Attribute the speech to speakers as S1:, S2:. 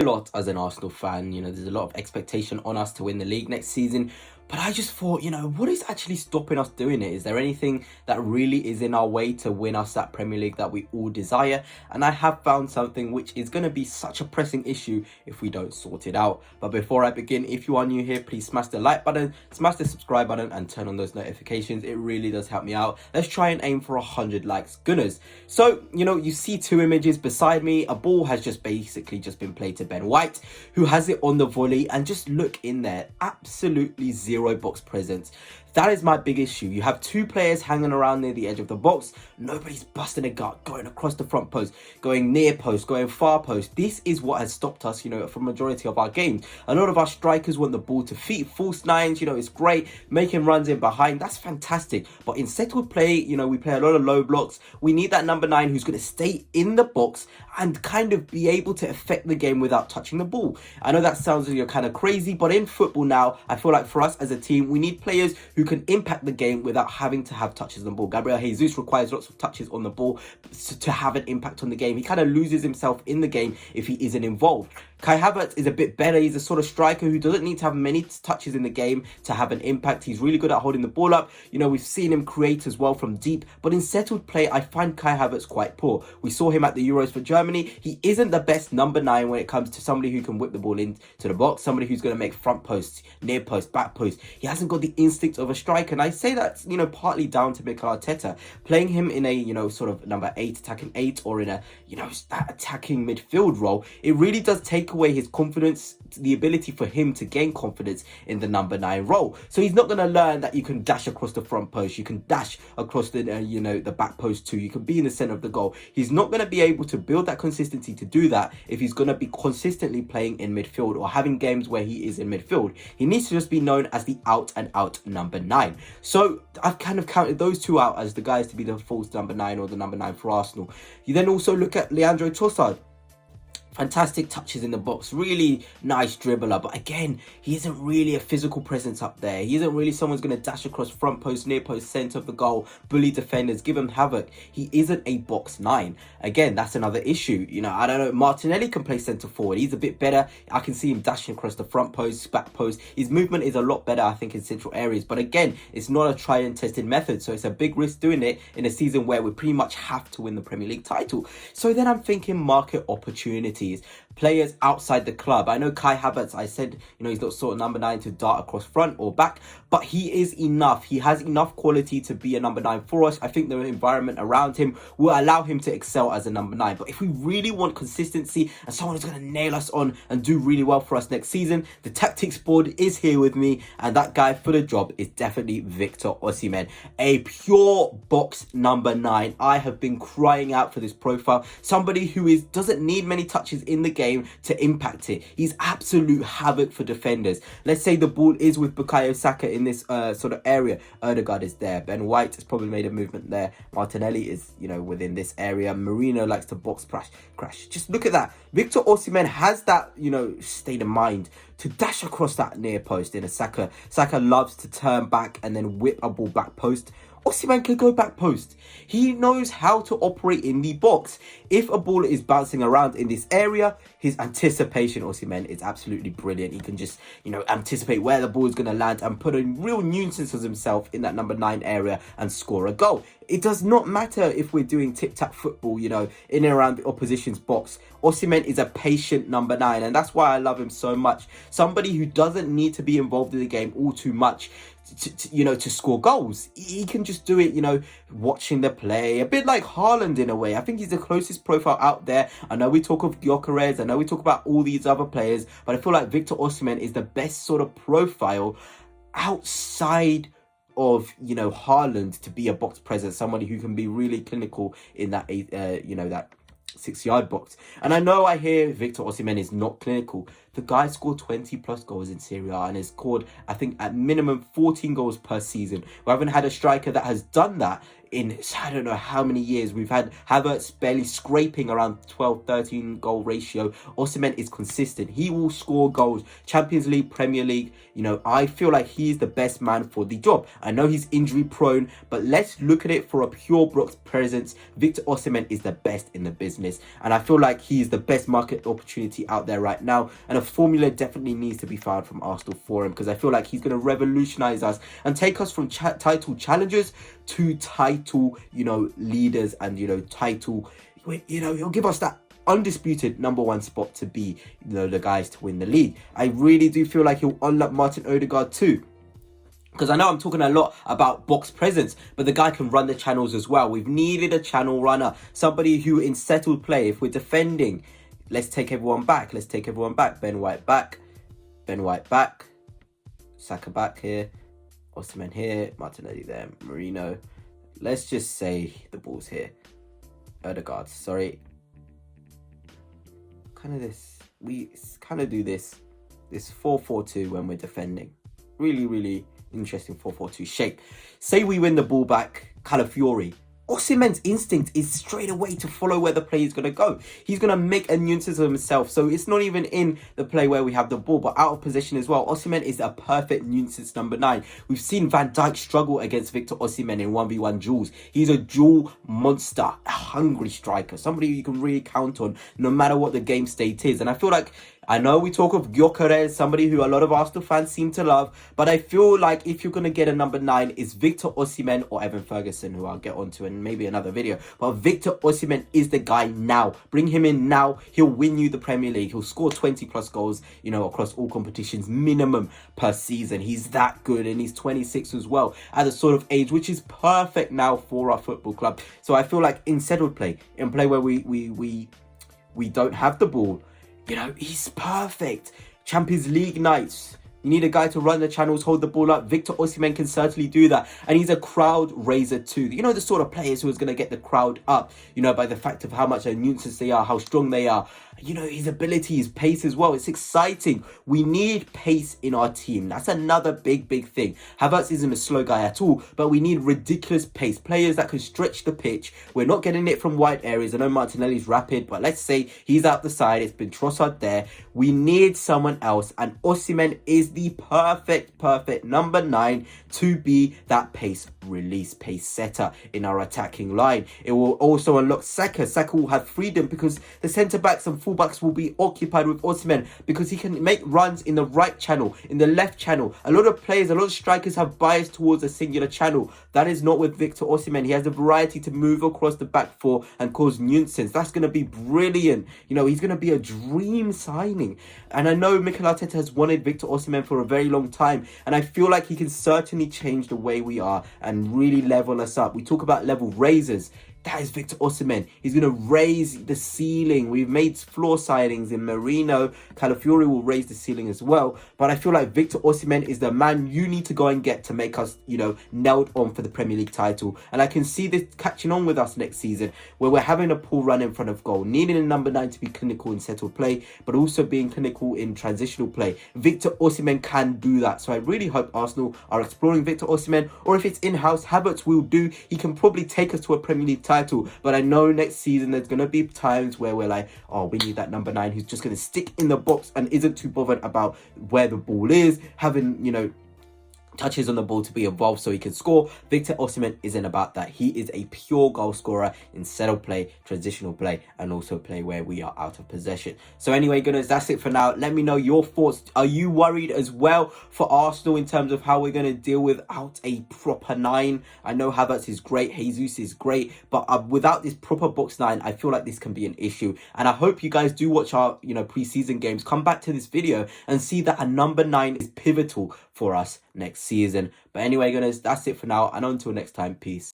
S1: A lot as an Arsenal fan, there's a lot of expectation on us to win the league next season. But I just thought, what is actually stopping us doing it? Is there anything that really is in our way to win us that Premier League that we all desire? And I have found something which is going to be such a pressing issue if we don't sort it out. But before I begin, if you are new here, please smash the like button, smash the subscribe button and turn on those notifications. It really does help me out. Let's try and aim for 100 likes, Gunners. So, you see two images beside me. A ball has just basically just been played to Ben White, who has it on the volley, and just look in there, absolutely zero box presence. That is my big issue. You have two players hanging around near the edge of the box. Nobody's busting a gut, going across the front post, going near post, going far post. This is what has stopped us, for majority of our games. A lot of our strikers want the ball to feet, false nines, it's great, making runs in behind. That's fantastic. But in settled play, we play a lot of low blocks. We need that number 9 who's going to stay in the box and kind of be able to affect the game without touching the ball. I know that sounds kind of crazy, but in football now, I feel like for us as a team, we need players who can impact the game without having to have touches on the ball. Gabriel Jesus requires lots of touches on the ball to have an impact on the game. He kind of loses himself in the game if he isn't involved. Kai Havertz is a bit better. He's a sort of striker who doesn't need to have many touches in the game to have an impact. He's really good at holding the ball up. We've seen him create as well from deep. But in settled play, I find Kai Havertz quite poor. We saw him at the Euros for Germany. He isn't the best number 9 when it comes to somebody who can whip the ball into the box, somebody who's going to make front posts, near post, back post. He hasn't got the instinct of a striker. And I say that's, partly down to Mikel Arteta. Playing him in a, sort of number 8, attacking 8, or in a, that attacking midfield role, it really does take away his confidence, the ability for him to gain confidence in the number 9 role. So he's not going to learn that you can dash across the front post, you can dash across the the back post too, you can be in the center of the goal. He's not going to be able to build that consistency to do that if he's going to be consistently playing in midfield or having games where he is in midfield. He needs to just be known as the out and out number 9. So I've kind of counted those two out as the guys to be the false number 9 or the number 9 for Arsenal. You then also look at Leandro Trossard. Fantastic touches in the box, really nice dribbler, but again, he isn't really a physical presence up there. He isn't really someone's going to dash across front post, near post, centre of the goal, bully defenders, give him havoc. He isn't a box 9. Again, that's another issue. I don't know, Martinelli can play centre forward. He's a bit better. I can see him dashing across the front post, back post. His movement is a lot better, I think, in central areas, but again, it's not a tried and tested method, so it's a big risk doing it in a season where we pretty much have to win the Premier League title. So then I'm thinking market opportunities. Players outside the club. I know Kai Havertz, I said, he's not sort of number 9 to dart across front or back, but he is enough. He has enough quality to be a number 9 for us. I think the environment around him will allow him to excel as a number 9. But if we really want consistency and someone who's going to nail us on and do really well for us next season, the tactics board is here with me, and that guy for the job is definitely Victor Osimhen, a pure box number 9. I have been crying out for this profile. Somebody who doesn't need many touches in the game to impact it. He's absolute havoc for defenders. Let's say the ball is with Bukayo Saka in this sort of area. Odegaard is there. Ben White has probably made a movement there. Martinelli is, within this area. Marino likes to box crash. Just look at that. Victor Osimhen has that, state of mind to dash across that near post in a Saka. Saka loves to turn back and then whip a ball back post. Osimhen can go back post. He knows how to operate in the box. If a ball is bouncing around in this area, his anticipation, Osimhen, is absolutely brilliant. He can just, anticipate where the ball is going to land and put a real nuisance of himself in that number 9 area and score a goal. It does not matter if we're doing tic-tac football, in and around the opposition's box. Osimhen is a patient number 9, and that's why I love him so much. Somebody who doesn't need to be involved in the game all too much to score goals. He can just do it, watching the play, a bit like Haaland in a way. I think he's the closest profile out there. I know we talk of Gyökeres, I know we talk about all these other players, but I feel like Victor Osimhen is the best sort of profile outside of Haaland to be a box presence, somebody who can be really clinical in that that 6-yard box. And I know I hear Victor Osimhen is not clinical. The guy scored 20 plus goals in Serie A and has scored, I think, at minimum 14 goals per season. We haven't had a striker that has done that in I don't know how many years. We've had Havertz barely scraping around 12-13 goal ratio. Osimhen is consistent. He will score goals. Champions League, Premier League, you know, I feel like he is the best man for the job. I know he's injury prone, but let's look at it for a pure box presence. Victor Osimhen is the best in the business, and I feel like he is the best market opportunity out there right now, and a formula definitely needs to be found from Arsenal for him, because I feel like he's going to revolutionize us and take us from title challengers to title, you know, leaders, and, you know, title, you know, he'll give us that undisputed #1 spot to be, you know, the guys to win the league. I really do feel like he'll unlock Martin Odegaard too, because I know I'm talking a lot about box presence, but the guy can run the channels as well. We've needed a channel runner, somebody who in settled play, if we're defending, let's take everyone back. Let's take everyone back. Ben White back. Ben White back. Saka back here. Osimhen here. Martinelli there. Marino. Let's just say the ball's here. Odegaard, sorry. We kind of do this 4-4-2 when we're defending. Really interesting 4-4-2 shape. Say we win the ball back, Calafiori. Osimhen's instinct is straight away to follow where the play is going to go. He's going to make a nuisance of himself. So it's not even in the play where we have the ball, but out of position as well. Osimhen is a perfect nuisance #9. We've seen Van Dijk struggle against Victor Osimhen in 1v1 duels. He's a duel monster, a hungry striker, somebody you can really count on no matter what the game state is. And I feel like, I know we talk of Gyökeres, somebody who a lot of Arsenal fans seem to love, but I feel like if you're going to get a #9, it's Victor Osimhen or Evan Ferguson, who I'll get onto in maybe another video. But Victor Osimhen is the guy now. Bring him in now. He'll win you the Premier League. He'll score 20 plus goals, you know, across all competitions minimum per season. He's that good, and he's 26 as well, at the sort of age which is perfect now for our football club. So I feel like in settled play, in play where we don't have the ball, you know, he's perfect. Champions League nights, you need a guy to run the channels, hold the ball up. Victor Osimhen can certainly do that. And he's a crowd raiser too. You know, the sort of players who is going to get the crowd up, you know, by the fact of how much a nuisance they are, how strong they are. You know, his ability, his pace as well. It's exciting. We need pace in our team. That's another big thing. Havertz isn't a slow guy at all, but we need ridiculous pace. Players that can stretch the pitch. We're not getting it from wide areas. I know Martinelli's rapid, but let's say he's out the side. It's been Trossard there. We need someone else, and Osimhen is the perfect #9 to be that pace release, pace setter in our attacking line. It will also unlock Saka. Saka will have freedom because the centre-backs and fullbacks will be occupied with Osimhen, because he can make runs in the right channel, in the left channel. A lot of players, a lot of strikers have bias towards a singular channel. That is not with Victor Osimhen. He has the variety to move across the back four and cause nuisance. That's going to be brilliant. You know, he's going to be a dream signing. And I know Mikel Arteta has wanted Victor Osimhen for a very long time, and I feel like he can certainly change the way we are and really level us up. We talk about level raisers. That is Victor Osimhen. He's going to raise the ceiling. We've made floor signings in Marino. Calafiori will raise the ceiling as well. But I feel like Victor Osimhen is the man you need to go and get to make us, you know, nailed on for the Premier League title. And I can see this catching on with us next season, where we're having a poor run in front of goal, needing a #9 to be clinical in settled play, but also being clinical in transitional play. Victor Osimhen can do that. So I really hope Arsenal are exploring Victor Osimhen, or if it's in-house, Havertz will do. He can probably take us to a Premier League title, but I know next season there's going to be times where we're like, oh, we need that #9 who's just going to stick in the box and isn't too bothered about where the ball is, having, you know, touches on the ball to be involved so he can score. Victor Osimhen isn't about that. He is a pure goal scorer in settled play, transitional play, and also play where we are out of possession. So anyway, guys, that's it for now. Let me know your thoughts. Are you worried as well for Arsenal in terms of how we're going to deal without a proper 9? I know Havertz is great, Jesus is great, but without this proper box 9, I feel like this can be an issue. And I hope you guys do watch our, you know, pre-season games. Come back to this video and see that a #9 is pivotal for us next season. But anyway, guys, that's it for now, and until next time, peace.